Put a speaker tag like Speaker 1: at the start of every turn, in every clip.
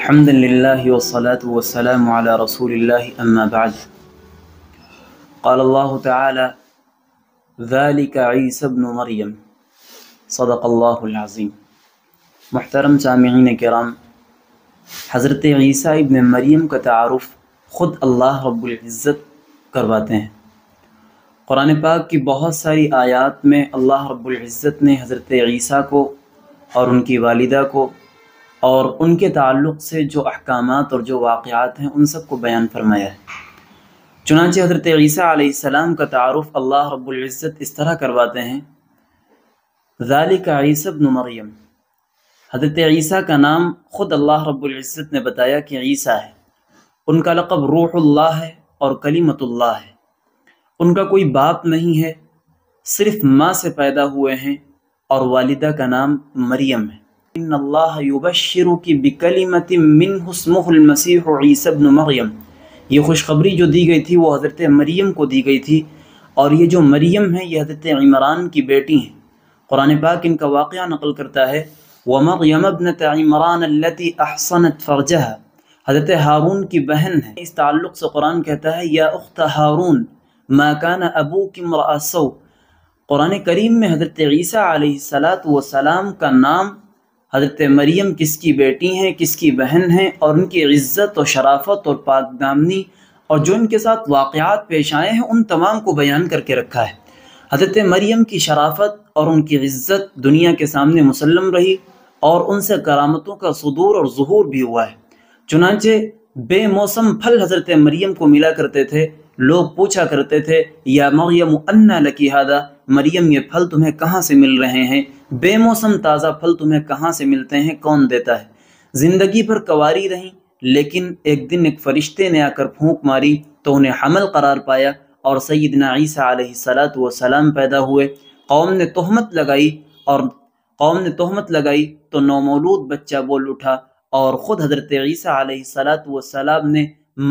Speaker 1: الحمد لله والصلاة والسلام على رسول الله أما بعد. قال الله تعالى ذلك عيسى ابن مريم صدق اللہ العظیم. محترم سامعین کرام، حضرت عیسیٰ ابن مریم کا تعارف خود اللہ رب العزت کرواتے ہیں. قرآن پاک کی بہت ساری آیات میں اللہ رب العزت نے حضرت عیسیٰ کو اور ان کی والدہ کو اور ان کے تعلق سے جو احکامات اور جو واقعات ہیں ان سب کو بیان فرمایا ہے. چنانچہ حضرت عیسیٰ علیہ السلام کا تعارف اللہ رب العزت اس طرح کرواتے ہیں ذالک عیسی ابن مریم. حضرت عیسیٰ کا نام خود اللہ رب العزت نے بتایا کہ عیسیٰ ہے. ان کا لقب روح اللہ ہے اور کلمۃ اللہ ہے. ان کا کوئی باپ نہیں ہے، صرف ماں سے پیدا ہوئے ہیں، اور والدہ کا نام مریم ہے. ان اللہ یبشرک بکلمۃ منہ اسمہ المسیح عیسی ابن مریم. یہ خوشخبری جو دی گئی تھی وہ حضرت مریم کو دی گئی تھی، اور یہ جو مریم ہے یہ حضرت عمران کی بیٹی ہیں. قرآن پاک ان کا واقعہ نقل کرتا ہے وَمَرْيَمَ ابْنَتَ عِمْرَانَ الَّتِي أَحْصَنَتْ فَرْجَهَا. حضرت ہارون کی بہن ہے. اس تعلق سے قرآن کہتا ہے یا اخت ہارون ما کان ابوک امرأ سوء. قرآن کریم میں حضرت عیسیٰ علیہ السلام کا نام حضرت مریم کس کی بیٹی ہیں، کس کی بہن ہیں، اور ان کی عزت اور شرافت اور پاک دامنی اور جو ان کے ساتھ واقعات پیش آئے ہیں ان تمام کو بیان کر کے رکھا ہے. حضرت مریم کی شرافت اور ان کی عزت دنیا کے سامنے مسلم رہی، اور ان سے کرامتوں کا صدور اور ظہور بھی ہوا ہے. چنانچہ بے موسم پھل حضرت مریم کو ملا کرتے تھے. لوگ پوچھا کرتے تھے یا مریم انا لکی ھذا، مریم یہ پھل تمہیں کہاں سے مل رہے ہیں؟ بے موسم تازہ پھل تمہیں کہاں سے ملتے ہیں؟ کون دیتا ہے؟ زندگی پر کواری رہیں، لیکن ایک دن ایک فرشتے نے آ کر پھونک ماری تو انہیں حمل قرار پایا، اور سیدنا عیسیٰ علیہ السلام پیدا ہوئے. قوم نے تہمت لگائی تو نومولود بچہ بول اٹھا، اور خود حضرت عیسیٰ علیہ السلام نے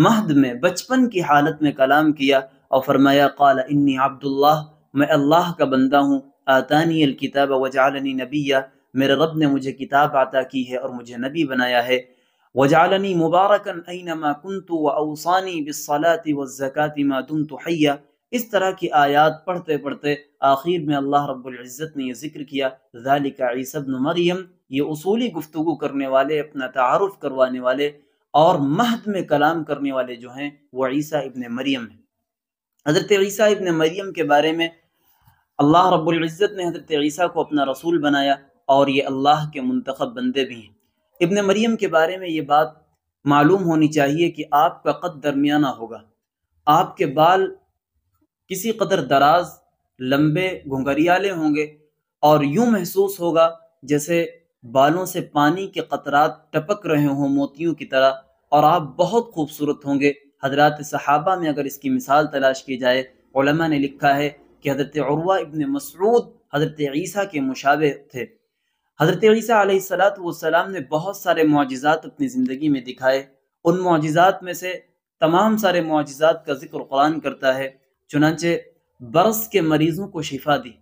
Speaker 1: مہد میں بچپن کی حالت میں کلام کیا اور فرمایا قال انی عبد اللہ، میں اللہ کا بندہ ہوں. آتانی الکتاب وجعلنی نبیا، میرے رب نے مجھے کتاب عطا کی ہے اور مجھے نبی بنایا ہے. وجعلنی مبارکا اینما کنت واوصانی بالصلاة والزکاة ما دمت حیا. اس طرح کی آیات پڑھتے پڑھتے آخر میں اللہ رب العزت نے یہ ذکر کیا ذالک عیسی ابن مریم. یہ اصولی گفتگو کرنے والے، اپنا تعارف کروانے والے اور مہد میں کلام کرنے والے جو ہیں وہ عیسیٰ ابن مریم ہیں. حضرت عیسیٰ ابن مریم کے بارے میں اللہ رب العزت نے حضرت عیسیٰ کو اپنا رسول بنایا، اور یہ اللہ کے منتخب بندے بھی ہیں. ابن مریم کے بارے میں یہ بات معلوم ہونی چاہیے کہ آپ کا قد درمیانہ ہوگا، آپ کے بال کسی قدر دراز، لمبے، گھنگھریالے ہوں گے، اور یوں محسوس ہوگا جیسے بالوں سے پانی کے قطرات ٹپک رہے ہوں موتیوں کی طرح، اور آپ بہت خوبصورت ہوں گے. حضرات صحابہ میں اگر اس کی مثال تلاش کی جائے، علماء نے لکھا ہے کہ حضرت عروہ ابن مسعود حضرت عیسیٰ کے مشابہ تھے. حضرت عیسیٰ علیہ السلام نے بہت سارے معجزات اپنی زندگی میں دکھائے. ان معجزات میں سے تمام سارے معجزات کا ذکر قرآن کرتا ہے. چنانچہ برص کے مریضوں کو شفا دی.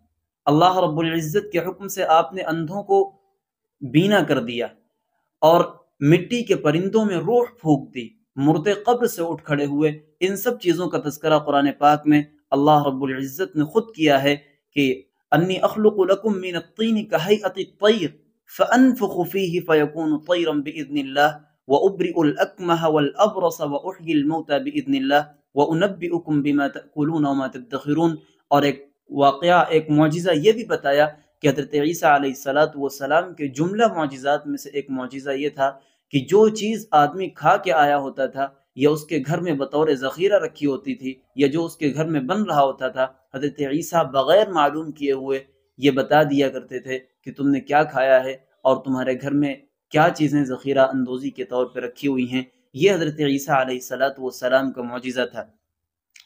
Speaker 1: اللہ رب العزت کے حکم سے آپ نے اندھوں کو بینا کر دیا، اور مٹی کے پرندوں میں روح پھونک دی، مردے قبر سے اٹھ کھڑے ہوئے. ان سب چیزوں کا تذکرہ قرآن پاک میں اللہ رب العزت نے خود کیا ہے کہ انی اخلق لکم من الطین کہیئۃ الطیر فانفخ فیہ فیکون طیرا باذن اللہ وابرئ الاکمہ والابرص واحیی الموتى باذن اللہ وانبئکم بما تأکلون وما تدخرون. اور ایک واقعہ، ایک معجزہ یہ بھی بتایا کہ حضرت عیسیٰ علیہ السلام کے جملہ معجزات میں سے ایک معجزہ یہ تھا کہ جو چیز آدمی کھا کے آیا ہوتا تھا یا اس کے گھر میں بطور ذخیرہ رکھی ہوتی تھی یا جو اس کے گھر میں بن رہا ہوتا تھا، حضرت عیسیٰ بغیر معلوم کیے ہوئے یہ بتا دیا کرتے تھے کہ تم نے کیا کھایا ہے اور تمہارے گھر میں کیا چیزیں ذخیرہ اندوزی کے طور پہ رکھی ہوئی ہیں. یہ حضرت عیسیٰ علیہ السلام کا معجزہ تھا.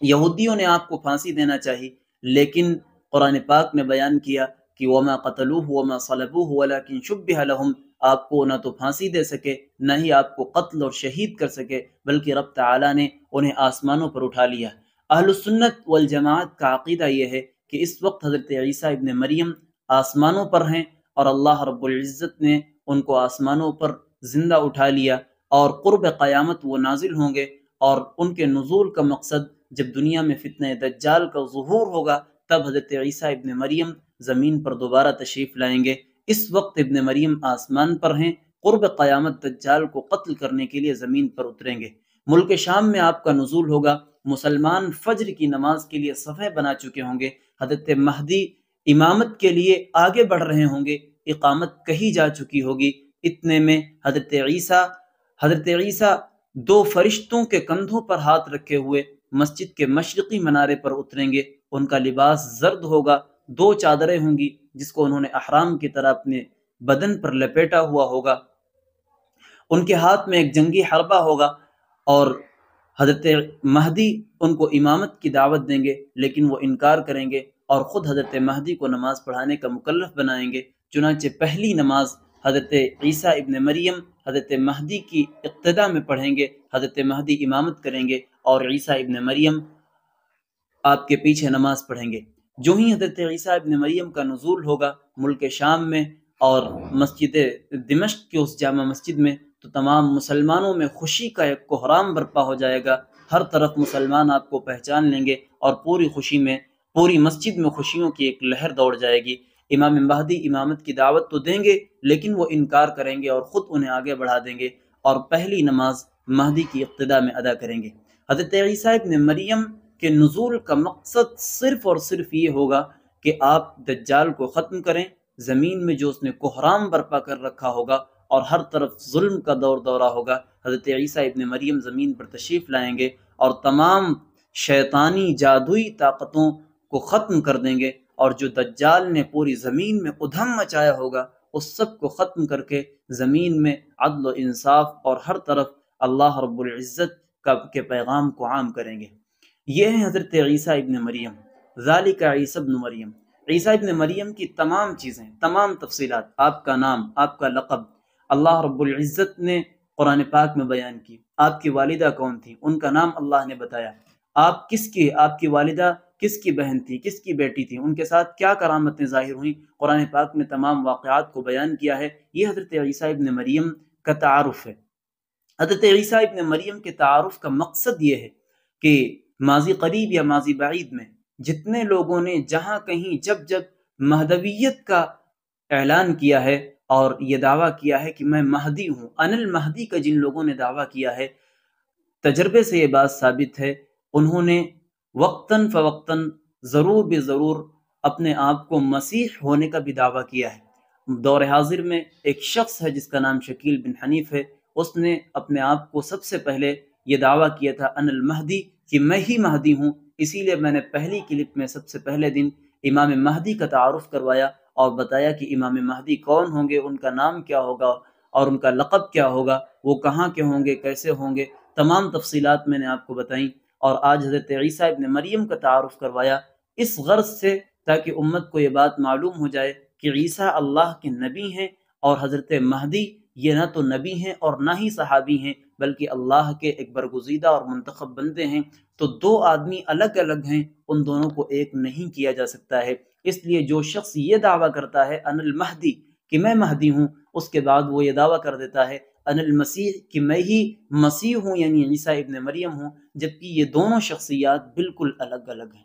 Speaker 1: یہودیوں نے آپ کو پھانسی دینا چاہی، لیکن قرآن پاک نے بیان کیا کہ وما قتلوہ وما صلبوہ ولکن شبہ لہم. آپ کو نہ تو پھانسی دے سکے، نہ ہی آپ کو قتل اور شہید کر سکے، بلکہ رب تعالیٰ نے انہیں آسمانوں پر اٹھا لیا. اہل السنت والجماعت کا عقیدہ یہ ہے کہ اس وقت حضرت عیسیٰ ابن مریم آسمانوں پر ہیں، اور اللہ رب العزت نے ان کو آسمانوں پر زندہ اٹھا لیا. اور قرب قیامت وہ نازل ہوں گے، اور ان کے نزول کا مقصد جب دنیا میں فتنہ دجال کا ظہور ہوگا تب حضرت عیسیٰ ابن مریم زمین پر دوبارہ تشریف لائیں گے۔ اس وقت ابن مریم آسمان پر ہیں، قرب قیامت دجال کو قتل کرنے کے لیے زمین پر اتریں گے۔ ملک شام میں آپ کا نزول ہوگا، مسلمان فجر کی نماز کے لیے صفیں بنا چکے ہوں گے، حضرت مہدی امامت کے لیے آگے بڑھ رہے ہوں گے، اقامت کہی جا چکی ہوگی۔ اتنے میں حضرت عیسیٰ دو فرشتوں کے کندھوں پر ہاتھ رکھے ہوئے مسجد کے مشرقی منارے پر اتریں گے۔ ان کا لباس زرد ہوگا، دو چادریں ہوں گی جس کو انہوں نے احرام کی طرح اپنے بدن پر لپیٹا ہوا ہوگا، ان کے ہاتھ میں ایک جنگی حربہ ہوگا، اور حضرت مہدی ان کو امامت کی دعوت دیں گے، لیکن وہ انکار کریں گے اور خود حضرت مہدی کو نماز پڑھانے کا مکلف بنائیں گے۔ چنانچہ پہلی نماز حضرت عیسیٰ ابن مریم حضرت مہدی کی اقتداء میں پڑھیں گے، حضرت مہدی امامت کریں گے اور عیسیٰ ابن مریم آپ کے پیچھے نماز پڑھیں گے۔ جو ہی حضرت عیسیٰ ابن مریم کا نزول ہوگا ملک شام میں اور مسجد دمشق کی اس جامع مسجد میں، تو تمام مسلمانوں میں خوشی کا ایک کوہرام برپا ہو جائے گا۔ ہر طرف مسلمان آپ کو پہچان لیں گے اور پوری مسجد میں خوشیوں کی ایک لہر دوڑ جائے گی۔ امام مہدی امامت کی دعوت تو دیں گے لیکن وہ انکار کریں گے اور خود انہیں آگے بڑھا دیں گے اور پہلی نماز مہدی کی اقتداء میں ادا کریں گے۔ حضرت عیسیٰ ابن مریم کے نزول کا مقصد صرف اور صرف یہ ہوگا کہ آپ دجال کو ختم کریں، زمین میں جو اس نے کوہرام برپا کر رکھا ہوگا اور ہر طرف ظلم کا دور دورہ ہوگا، حضرت عیسیٰ ابن مریم زمین پر تشریف لائیں گے اور تمام شیطانی جادوئی طاقتوں کو ختم کر دیں گے، اور جو دجال نے پوری زمین میں ادھم مچایا ہوگا اس سب کو ختم کر کے زمین میں عدل و انصاف اور ہر طرف اللہ رب العزت کے پیغام کو عام کریں گے۔ یہ ہیں حضرت عیسیٰ ابن مریم، ذالک عیسی ابن مریم۔ عیسیٰ ابن مریم کی تمام چیزیں، تمام تفصیلات، آپ کا نام، آپ کا لقب، اللہ رب العزت نے قرآن پاک میں بیان کی۔ آپ کی والدہ کون تھی، ان کا نام اللہ نے بتایا۔ آپ کی والدہ کس کی بہن تھی، کس کی بیٹی تھی، ان کے ساتھ کیا کرامتیں ظاہر ہوئیں، قرآن پاک نے تمام واقعات کو بیان کیا ہے۔ یہ حضرت عیسیٰ ابن مریم کا تعارف ہے۔ حضرت عیسیٰ ابن مریم کے تعارف کا مقصد یہ ہے کہ ماضی قریب یا ماضی بعید میں جتنے لوگوں نے جہاں کہیں جب مہدویت کا اعلان کیا ہے اور یہ دعویٰ کیا ہے کہ میں مہدی ہوں، انا المہدی کا جن لوگوں نے دعویٰ کیا ہے، تجربے سے یہ بات ثابت ہے، انہوں نے وقتاً فوقتاً ضرور بے ضرور اپنے آپ کو مسیح ہونے کا بھی دعویٰ کیا ہے۔ دور حاضر میں ایک شخص ہے جس کا نام شکیل بن حنیف ہے، اس نے اپنے آپ کو سب سے پہلے یہ دعویٰ کیا تھا انا المہدی، کہ میں ہی مہدی ہوں، اسی لیے میں نے پہلی کلپ میں سب سے پہلے دن امام مہدی کا تعارف کروایا اور بتایا کہ امام مہدی کون ہوں گے، ان کا نام کیا ہوگا اور ان کا لقب کیا ہوگا، وہ کہاں کے ہوں گے، کیسے ہوں گے، تمام تفصیلات میں نے آپ کو بتائیں۔ اور آج حضرت عیسیٰ ابن مریم کا تعارف کروایا اس غرض سے تاکہ امت کو یہ بات معلوم ہو جائے کہ عیسیٰ اللہ کے نبی ہیں اور حضرت مہدی یہ نہ تو نبی ہیں اور نہ ہی صحابی ہیں بلکہ اللہ کے ایک برگزیدہ اور منتخب بندے ہیں۔ تو دو آدمی الگ الگ ہیں، ان دونوں کو ایک نہیں کیا جا سکتا ہے۔ اس لیے جو شخص یہ دعویٰ کرتا ہے انا المہدی کہ میں مہدی ہوں، اس کے بعد وہ یہ دعویٰ کر دیتا ہے انا المسیح کہ میں ہی مسیح ہوں، یعنی عیسیٰ ابن مریم ہوں، جبکہ یہ دونوں شخصیات بالکل الگ الگ ہیں۔